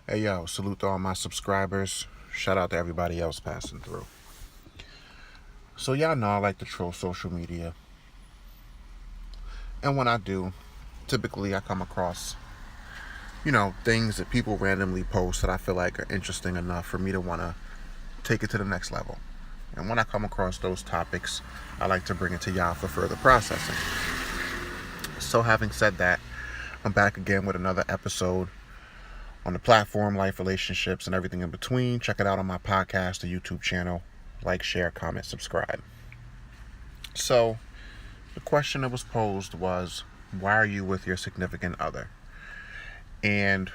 Hey yo, salute to all my subscribers. Shout out to everybody else passing through. So y'all know I like to troll social media. And when I do, typically I come across, things that people randomly post that I feel like are interesting enough for me to want to take it to the next level. And when I come across those topics, I like to bring it to y'all for further processing. So having said that, I'm back again with another episode on the platform, life, relationships, and everything in between. Check it out on my podcast, the YouTube channel. Like, share, comment, subscribe. So, the question that was posed was, why are you with your significant other? And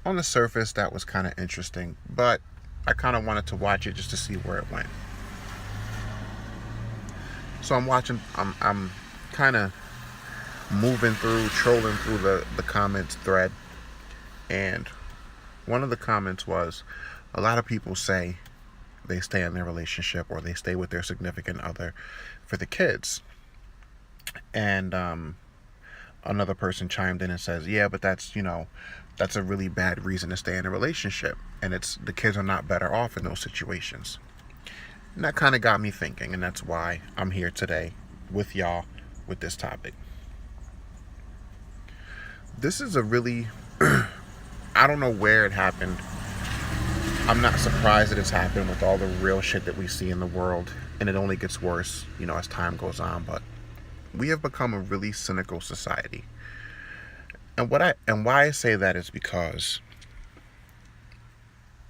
on the surface, that was kind of interesting, but I kind of wanted to watch it just to see where it went. So I'm kind of trolling through the comments thread, and one of the comments was, a lot of people say they stay in their relationship or they stay with their significant other for the kids. And another person chimed in and says, yeah, but that's a really bad reason to stay in a relationship. And it's the kids are not better off in those situations. And that kind of got me thinking, and that's why I'm here today with y'all with this topic. This is a really, I don't know where it happened. I'm not surprised that it's happened with all the real shit that we see in the world. And it only gets worse, as time goes on. But we have become a really cynical society. And why I say that is because,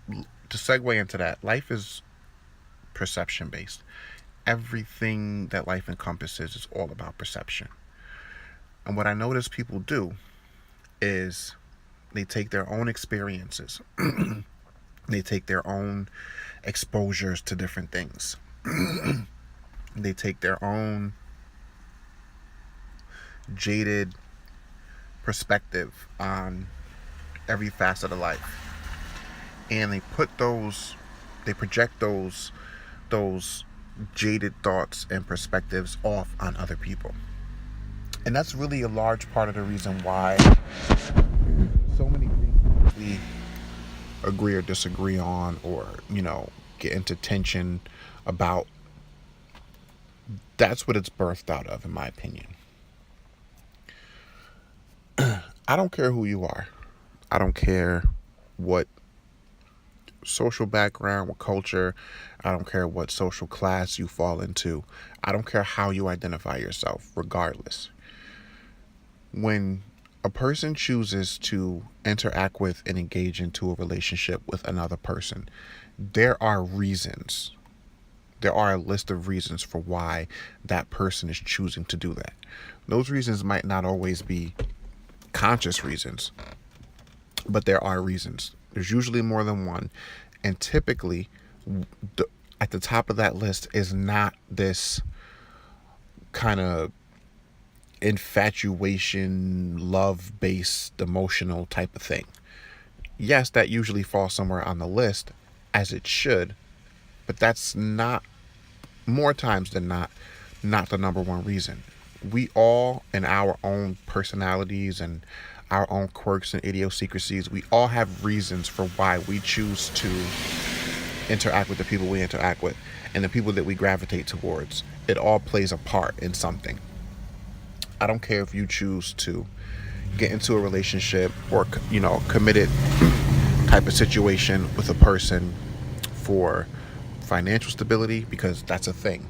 to segue into that, life is perception based. Everything that life encompasses is all about perception. And what I notice people do is they take their own experiences, they take their own exposures to different things, they take their own jaded perspective on every facet of life, and they project those jaded thoughts and perspectives off on other people. And that's really a large part of the reason why so many things we agree or disagree on, or get into tension about, that's what it's birthed out of, in my opinion. I don't care who you are. I don't care what social background, what culture. I don't care what social class you fall into. I don't care how you identify yourself, regardless. When a person chooses to interact with and engage into a relationship with another person, there are reasons. There are a list of reasons for why that person is choosing to do that. Those reasons might not always be conscious reasons, but there are reasons. There's usually more than one. And typically, at the top of that list is not this kind of infatuation, love-based, emotional type of thing. Yes, that usually falls somewhere on the list, as it should, but that's not, more times than not the number one reason. We all, in our own personalities and our own quirks and idiosyncrasies, we all have reasons for why we choose to interact with the people we interact with and the people that we gravitate towards. It all plays a part in something. I don't care if you choose to get into a relationship or committed type of situation with a person for financial stability, because that's a thing.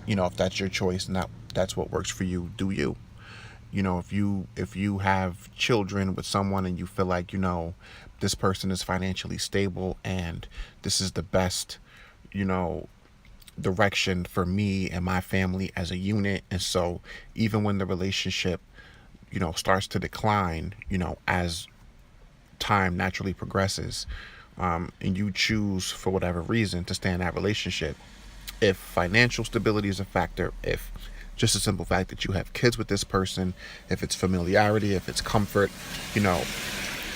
If that's your choice and that's what works for you, do you. If you have children with someone and you feel like this person is financially stable and this is the best direction for me and my family as a unit, and so even when the relationship starts to decline as time naturally progresses, and you choose for whatever reason to stay in that relationship, if financial stability is a factor, if just a simple fact that you have kids with this person, if it's familiarity, if it's comfort,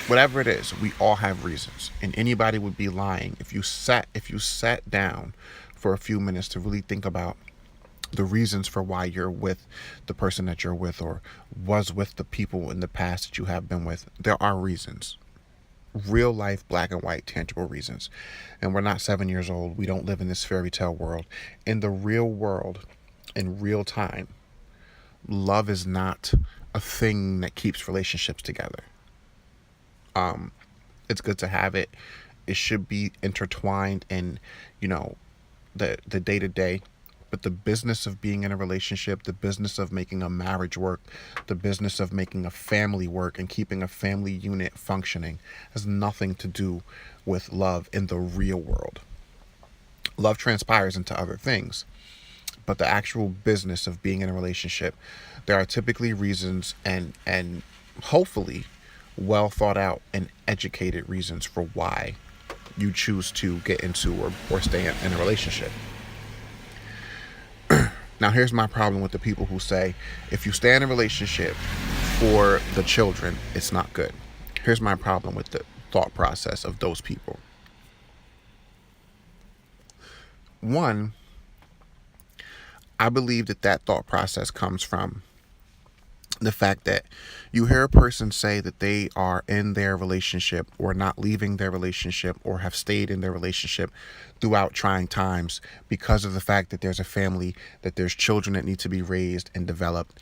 whatever it is, we all have reasons. And anybody would be lying if you sat down for a few minutes to really think about the reasons for why you're with the person that you're with, or was with the people in the past that you have been with. There are reasons. real life, black and white, tangible reasons. And we're not 7 years old. We don't live in this fairy tale world. In the real world, in real time, love is not a thing that keeps relationships together. It's good to have it. It should be intertwined in, you know, the day to day. But the business of being in a relationship, the business of making a marriage work, the business of making a family work and keeping a family unit functioning has nothing to do with love in the real world. Love transpires into other things, but the actual business of being in a relationship, there are typically reasons and hopefully well thought out and educated reasons for why you choose to get into or stay in a relationship. Now, here's my problem with the people who say if you stay in a relationship for the children, it's not good. Here's my problem with the thought process of those people. One, I believe that thought process comes from the fact that you hear a person say that they are in their relationship or not leaving their relationship or have stayed in their relationship throughout trying times because of the fact that there's a family, that there's children that need to be raised and developed.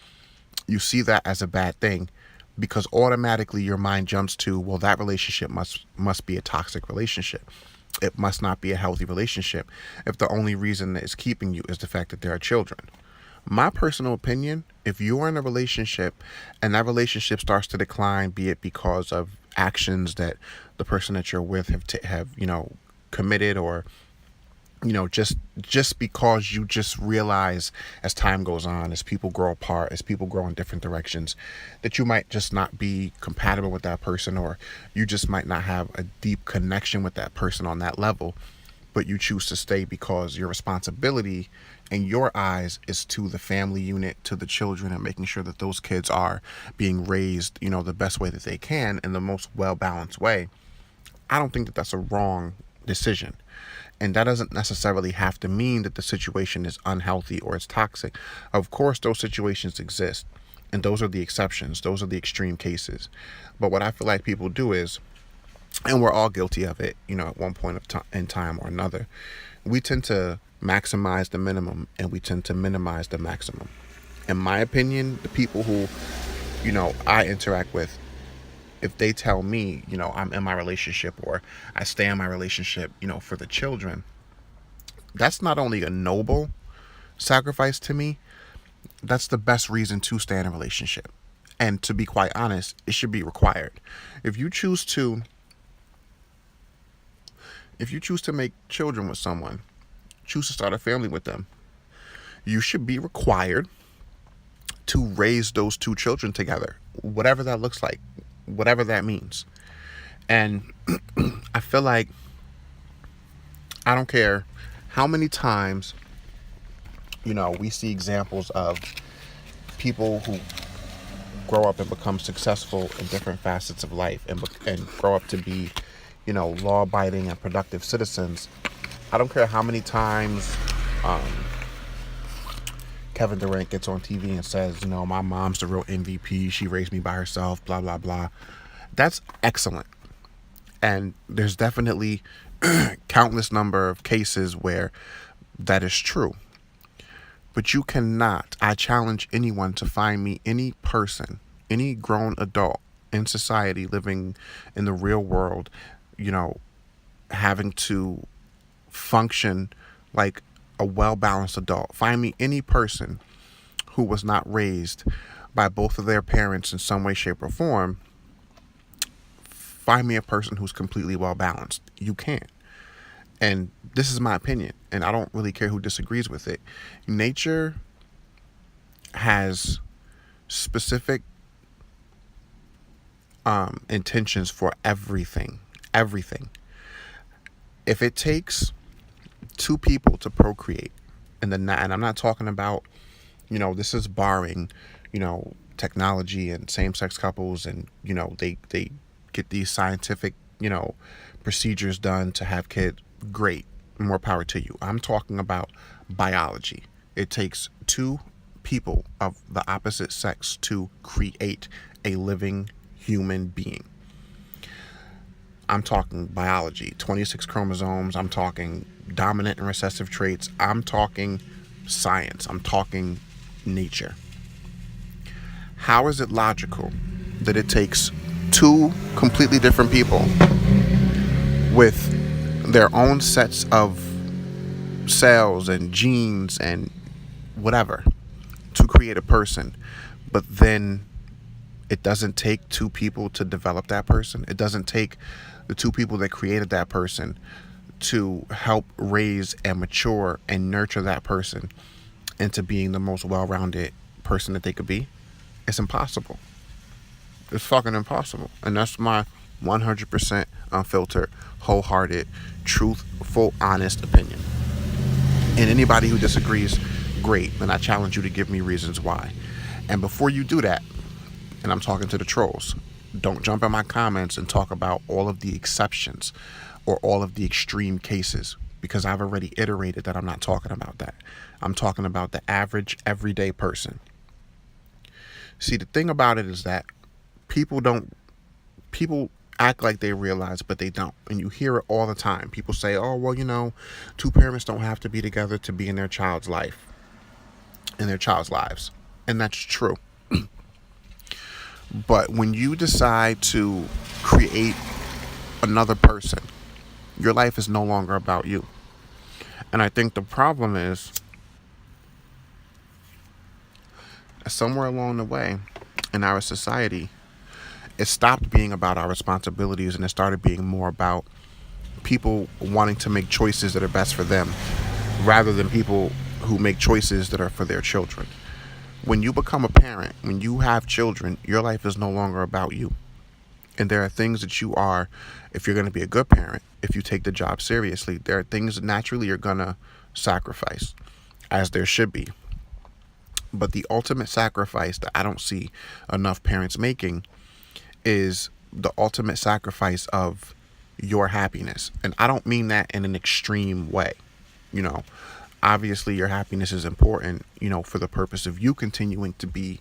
You see that as a bad thing because automatically your mind jumps to, well, that relationship must be a toxic relationship. It must not be a healthy relationship if the only reason that is keeping you is the fact that there are children. My personal opinion, if you're in a relationship and that relationship starts to decline, be it because of actions that the person that you're with have committed, or just because you just realize as time goes on, as people grow apart, as people grow in different directions, that you might just not be compatible with that person, or you just might not have a deep connection with that person on that level, but you choose to stay because your responsibility in your eyes is to the family unit, to the children, and making sure that those kids are being raised, the best way that they can in the most well-balanced way. I don't think that that's a wrong decision. And that doesn't necessarily have to mean that the situation is unhealthy or it's toxic. Of course, those situations exist, and those are the exceptions. Those are the extreme cases. But what I feel like people do is, and we're all guilty of it, at one point in time or another, we tend to maximize the minimum and we tend to minimize the maximum. In my opinion, the people who, I interact with, if they tell me, I'm in my relationship or I stay in my relationship, for the children, that's not only a noble sacrifice to me, that's the best reason to stay in a relationship. And to be quite honest, it should be required. If you choose to make children with someone, choose to start a family with them, you should be required to raise those two children together, whatever that looks like, whatever that means. And I feel like I don't care how many times, we see examples of people who grow up and become successful in different facets of life and grow up to be, law-abiding and productive citizens. I don't care how many times Kevin Durant gets on TV and says, my mom's the real MVP. She raised me by herself, blah, blah, blah. That's excellent. And there's definitely countless number of cases where that is true. But you cannot, I challenge anyone to find me any person, any grown adult in society living in the real world, having to function like a well-balanced adult. Find me any person who was not raised by both of their parents in some way, shape, or form. Find me a person who's completely well-balanced. You can't. And this is my opinion, and I don't really care who disagrees with it. Nature has specific intentions for everything. If it takes two people to procreate, and I'm not talking about, this is barring, technology and same-sex couples, and they get these scientific, procedures done to have kids. Great, more power to you. I'm talking about biology. It takes two people of the opposite sex to create a living human being. I'm talking biology, 26 chromosomes. I'm talking dominant and recessive traits. I'm talking science. I'm talking nature. How is it logical that it takes two completely different people with their own sets of cells and genes and whatever to create a person, but then it doesn't take two people to develop that person? It doesn't take the two people that created that person to help raise and mature and nurture that person into being the most well-rounded person that they could be? It's impossible. It's fucking impossible. And that's my 100% unfiltered, wholehearted, truthful, honest opinion. And anybody who disagrees, great. And I challenge you to give me reasons why. And before you do that, and I'm talking to the trolls, don't jump in my comments and talk about all of the exceptions or all of the extreme cases, because I've already iterated that I'm not talking about that. I'm talking about the average, everyday person. See, the thing about it is that people act like they realize, but they don't. And you hear it all the time. People say, oh, well, two parents don't have to be together to be in their child's life, in their child's lives. And that's true. But when you decide to create another person, your life is no longer about you. And I think the problem is, somewhere along the way in our society, it stopped being about our responsibilities and it started being more about people wanting to make choices that are best for them rather than people who make choices that are for their children. When you become a parent, when you have children, your life is no longer about you. And there are things that you are, if you're going to be a good parent, if you take the job seriously, there are things that naturally you're going to sacrifice, as there should be. But the ultimate sacrifice that I don't see enough parents making is the ultimate sacrifice of your happiness. And I don't mean that in an extreme way. Obviously your happiness is important, for the purpose of you continuing to be,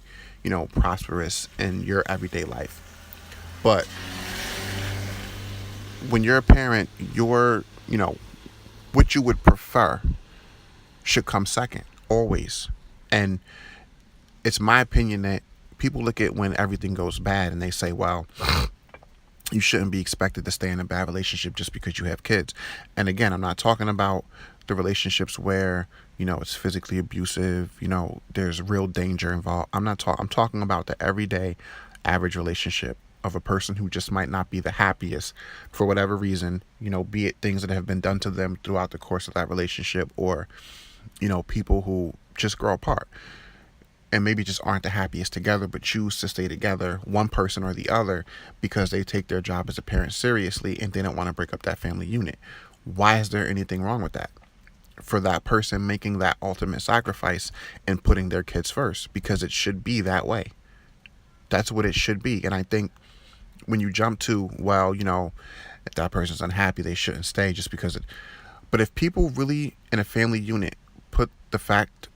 prosperous in your everyday life. But when you're a parent, what you would prefer should come second, always. And it's my opinion that people look at when everything goes bad and they say, well, you shouldn't be expected to stay in a bad relationship just because you have kids. And again, I'm not talking about the relationships where, it's physically abusive, there's real danger involved. I'm talking about the everyday average relationship of a person who just might not be the happiest for whatever reason, be it things that have been done to them throughout the course of that relationship, or, people who just grow apart and maybe just aren't the happiest together, but choose to stay together, one person or the other, because they take their job as a parent seriously and they don't want to break up that family unit. Why is there anything wrong with that? For that person making that ultimate sacrifice and putting their kids first, because it should be that way. That's what it should be. And I think when you jump to, well, if that person's unhappy, they shouldn't stay just because but if people really in a family unit put the fact,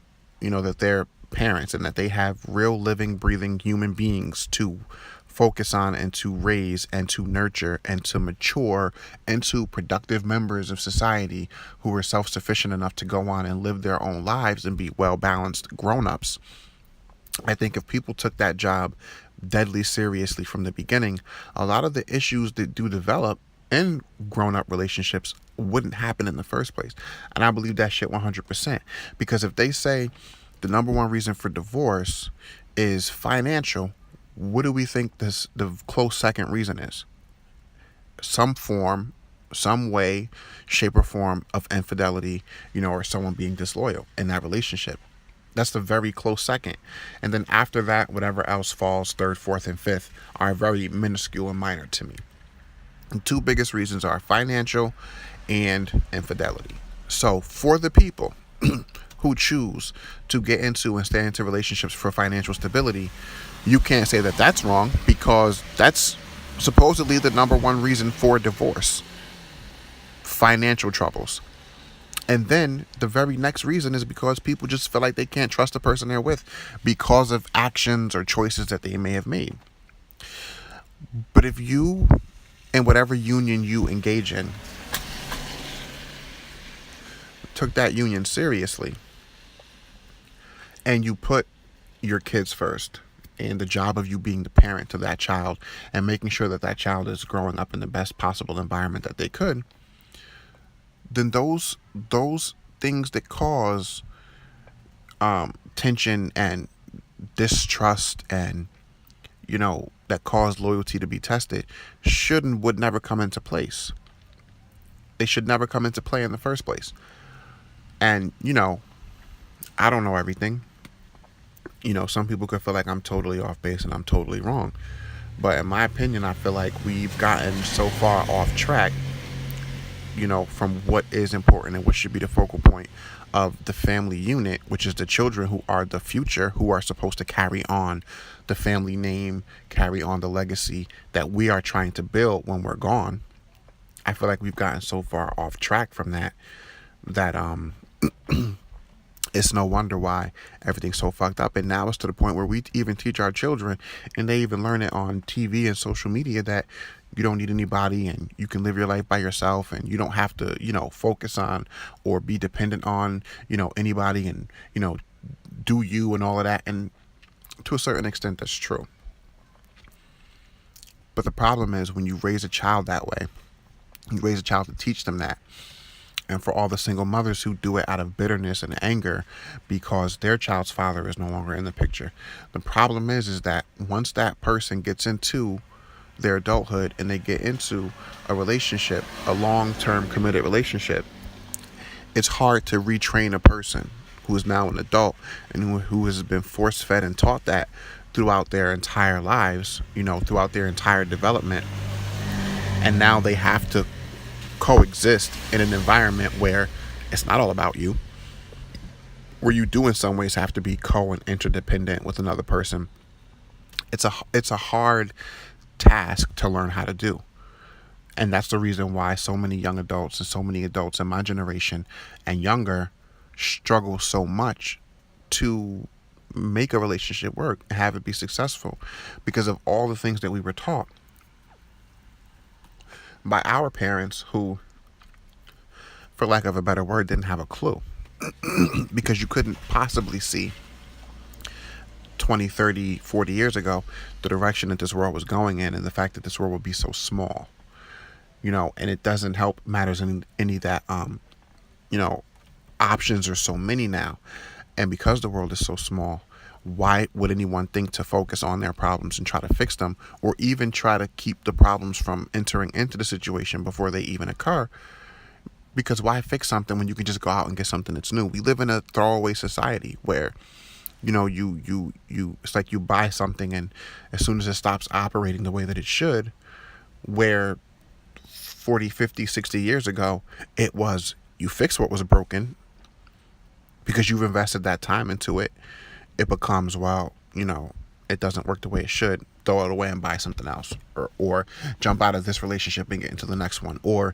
that they're parents and that they have real living, breathing human beings to focus on and to raise and to nurture and to mature into productive members of society who are self-sufficient enough to go on and live their own lives and be well-balanced grown-ups, I think if people took that job deadly seriously from the beginning, a lot of the issues that do develop in grown-up relationships wouldn't happen in the first place. And I believe that shit 100%. Because if they say the number one reason for divorce is financial, what do we think the close second reason is? Some form, some way, shape or form of infidelity, or someone being disloyal in that relationship. That's the very close second. And then after that, whatever else falls third, fourth, and fifth are very minuscule and minor to me. And two biggest reasons are financial and infidelity. So for the people who choose to get into and stay into relationships for financial stability, you can't say that that's wrong, because that's supposedly the number one reason for divorce: financial troubles. And then the very next reason is because people just feel like they can't trust the person they're with because of actions or choices that they may have made. But if you and whatever union you engage in, took that union seriously, and you put your kids first, and the job of you being the parent to that child and making sure that that child is growing up in the best possible environment that they could, then those things that cause tension and distrust and that cause loyalty to be tested would never come into place. They should never come into play in the first place. And I don't know everything. Some people could feel like I'm totally off base and I'm totally wrong. But in my opinion, I feel like we've gotten so far off track, from what is important and what should be the focal point of the family unit, which is the children who are the future, who are supposed to carry on the family name, carry on the legacy that we are trying to build when we're gone. I feel like we've gotten so far off track from that it's no wonder why everything's so fucked up. And now it's to the point where we even teach our children, and they even learn it on TV and social media, that you don't need anybody and you can live your life by yourself and you don't have to, focus on or be dependent on, anybody, and, do you and all of that. And to a certain extent, that's true. But the problem is when you raise a child that way, you raise a child to teach them that. And for all the single mothers who do it out of bitterness and anger because their child's father is no longer in the picture, the problem is that once that person gets into their adulthood and they get into a relationship, a long-term committed relationship, it's hard to retrain a person who is now an adult and who has been force-fed and taught that throughout their entire lives, throughout their entire development. And now they have to coexist in an environment where it's not all about you, where you do in some ways have to be and interdependent with another person. It's a hard task to learn how to do. And that's the reason why so many young adults and so many adults in my generation and younger struggle so much to make a relationship work and have it be successful, because of all the things that we were taught by our parents, who, for lack of a better word, didn't have a clue. Because you couldn't possibly see 20, 30, 40 years ago the direction that this world was going in, and the fact that this world would be so small. And it doesn't help matters any that options are so many now. And because the world is so small, why would anyone think to focus on their problems and try to fix them, or even try to keep the problems from entering into the situation before they even occur? Because why fix something when you can just go out and get something that's new? We live in a throwaway society where, you it's like you buy something, and as soon as it stops operating the way that it should, where 40, 50, 60 years ago, it was you fix what was broken because you've invested that time into it. It becomes, it doesn't work the way it should, throw it away and buy something else, or jump out of this relationship and get into the next one, or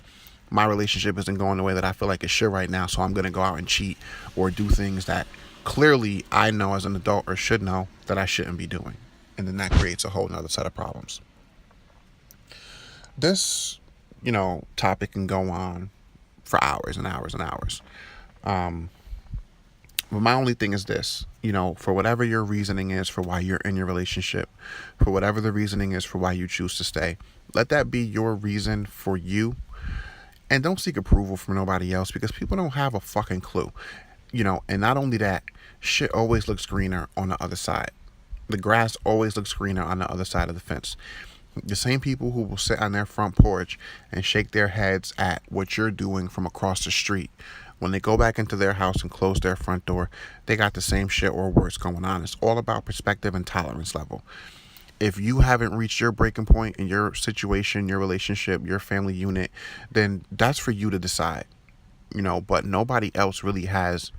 my relationship isn't going the way that I feel like it should right now, so I'm going to go out and cheat or do things that clearly I know as an adult, or should know, that I shouldn't be doing. And then that creates a whole nother set of problems. This, topic can go on for hours and hours and hours. But my only thing is this, for whatever your reasoning is for why you're in your relationship, for whatever the reasoning is for why you choose to stay, let that be your reason for you. And don't seek approval from nobody else, because people don't have a fucking clue. And not only that, shit always looks greener on the other side. The grass always looks greener on the other side of the fence. The same people who will sit on their front porch and shake their heads at what you're doing from across the street, when they go back into their house and close their front door, they got the same shit or worse going on. It's all about perspective and tolerance level. If you haven't reached your breaking point in your situation, your relationship, your family unit, then that's for you to decide. But nobody else really has.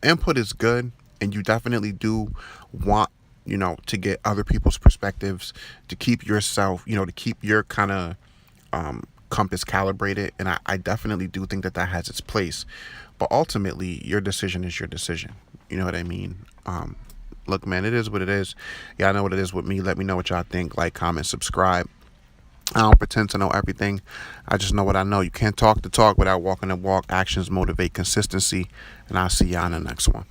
Input is good, and you definitely do want, to get other people's perspectives, to keep yourself, to keep your kind of compass calibrated. And I definitely do think that has its place. But ultimately, your decision is your decision. You know what I mean? Look, man, it is what it is. Y'all know what it is with me. Let me know what y'all think. Like, comment, subscribe. I don't pretend to know everything. I just know what I know. You can't talk the talk without walking the walk. Actions motivate consistency. And I'll see y'all in the next one.